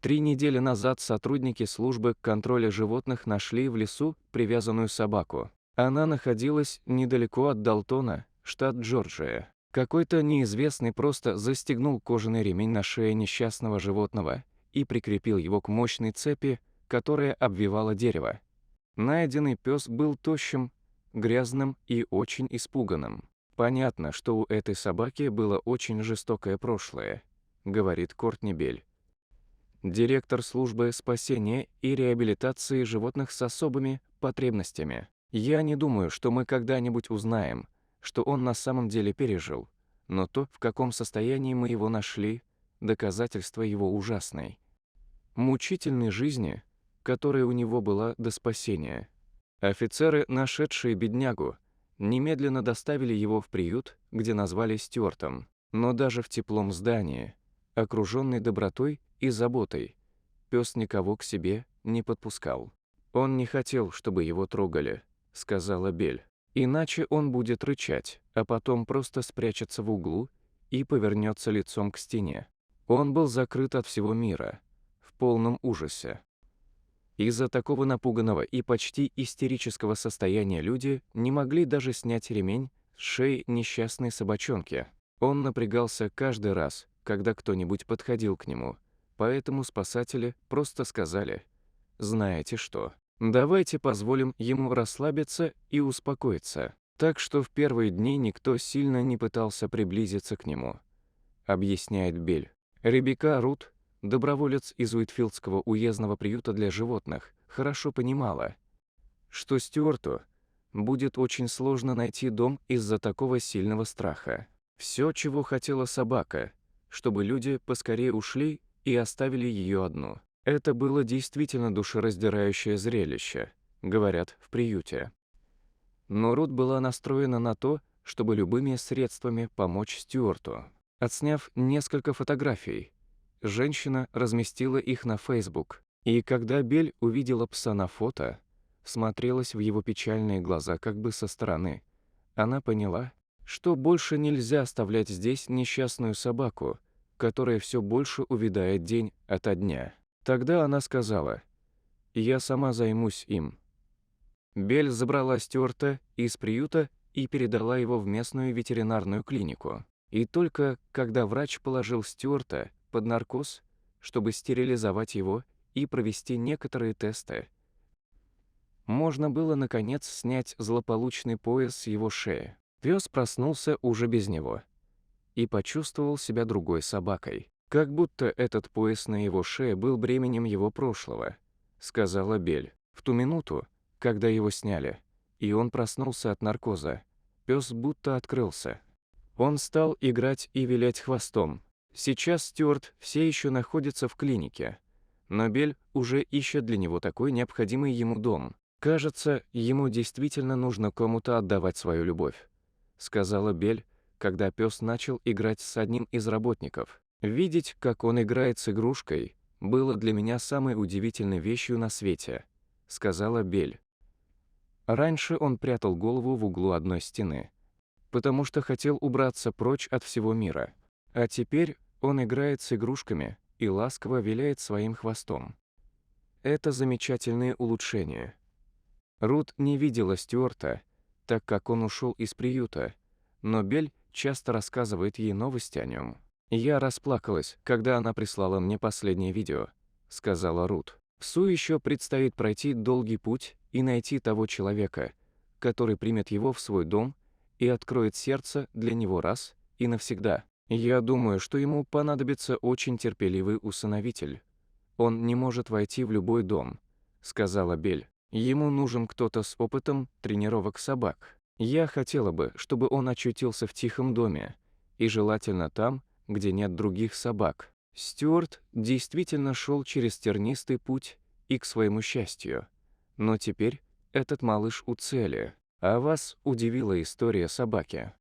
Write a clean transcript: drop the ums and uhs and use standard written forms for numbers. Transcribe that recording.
3 недели назад сотрудники службы контроля животных нашли в лесу привязанную собаку. Она находилась недалеко от Далтона, штат Джорджия. Какой-то неизвестный просто застегнул кожаный ремень на шее несчастного животного и прикрепил его к мощной цепи, которая обвивала дерево. Найденный пес был тощим, грязным и очень испуганным. «Понятно, что у этой собаки было очень жестокое прошлое», — говорит Кортни Белль, директор службы спасения и реабилитации животных с особыми потребностями. «Я не думаю, что мы когда-нибудь узнаем, что он на самом деле пережил, но то, в каком состоянии мы его нашли, доказательство его ужасной, мучительной жизни, которая у него была до спасения». Офицеры, нашедшие беднягу, немедленно доставили его в приют, где назвали Стюартом. Но даже в теплом здании, окруженный добротой и заботой, пес никого к себе не подпускал. «Он не хотел, чтобы его трогали», — сказала Белль. «Иначе он будет рычать, а потом просто спрячется в углу и повернется лицом к стене». Он был закрыт от всего мира, в полном ужасе. Из-за такого напуганного и почти истерического состояния люди не могли даже снять ремень с шеи несчастной собачонки. Он напрягался каждый раз, когда кто-нибудь подходил к нему, поэтому спасатели просто сказали: «Знаете что? Давайте позволим ему расслабиться и успокоиться». Так что в первые дни никто сильно не пытался приблизиться к нему, объясняет Белль. Ребекка Рут, доброволец из Уитфилдского уездного приюта для животных, хорошо понимала, что Стюарту будет очень сложно найти дом из-за такого сильного страха. Все, чего хотела собака, чтобы люди поскорее ушли и оставили ее одну. Это было действительно душераздирающее зрелище, говорят в приюте. Но Рут была настроена на то, чтобы любыми средствами помочь Стюарту. Отсняв несколько фотографий, женщина разместила их на Facebook, и когда Белль увидела пса на фото, всмотрелась в его печальные глаза как бы со стороны. Она поняла, что больше нельзя оставлять здесь несчастную собаку, которая все больше увядает день ото дня. Тогда она сказала: «Я сама займусь им». Белль забрала Стюарта из приюта и передала его в местную ветеринарную клинику. И только когда врач положил Стюарта под наркоз, чтобы стерилизовать его и провести некоторые тесты, можно было, наконец, снять злополучный пояс с его шеи. Пес проснулся уже без него и почувствовал себя другой собакой. «Как будто этот пояс на его шее был бременем его прошлого», — сказала Белль. В ту минуту, когда его сняли, и он проснулся от наркоза, пес будто открылся. Он стал играть и вилять хвостом. Сейчас Стюарт все еще находится в клинике, но Белль уже ищет для него такой необходимый ему дом. «Кажется, ему действительно нужно кому-то отдавать свою любовь», — сказала Белль, когда пес начал играть с одним из работников. «Видеть, как он играет с игрушкой, было для меня самой удивительной вещью на свете», — сказала Белль. Раньше он прятал голову в углу одной стены, потому что хотел убраться прочь от всего мира. А теперь он играет с игрушками и ласково виляет своим хвостом. Это замечательные улучшения. Рут не видела Стюарта, так как он ушел из приюта, но Белль часто рассказывает ей новости о нем. «Я расплакалась, когда она прислала мне последнее видео», — сказала Рут. «Псу еще предстоит пройти долгий путь и найти того человека, который примет его в свой дом и откроет сердце для него раз и навсегда. Я думаю, что ему понадобится очень терпеливый усыновитель. Он не может войти в любой дом», — сказала Белль. «Ему нужен кто-то с опытом тренировок собак. Я хотела бы, чтобы он очутился в тихом доме, и желательно там, где нет других собак». Стюарт действительно шел через тернистый путь и к своему счастью. Но теперь этот малыш у цели. А вас удивила история собаки.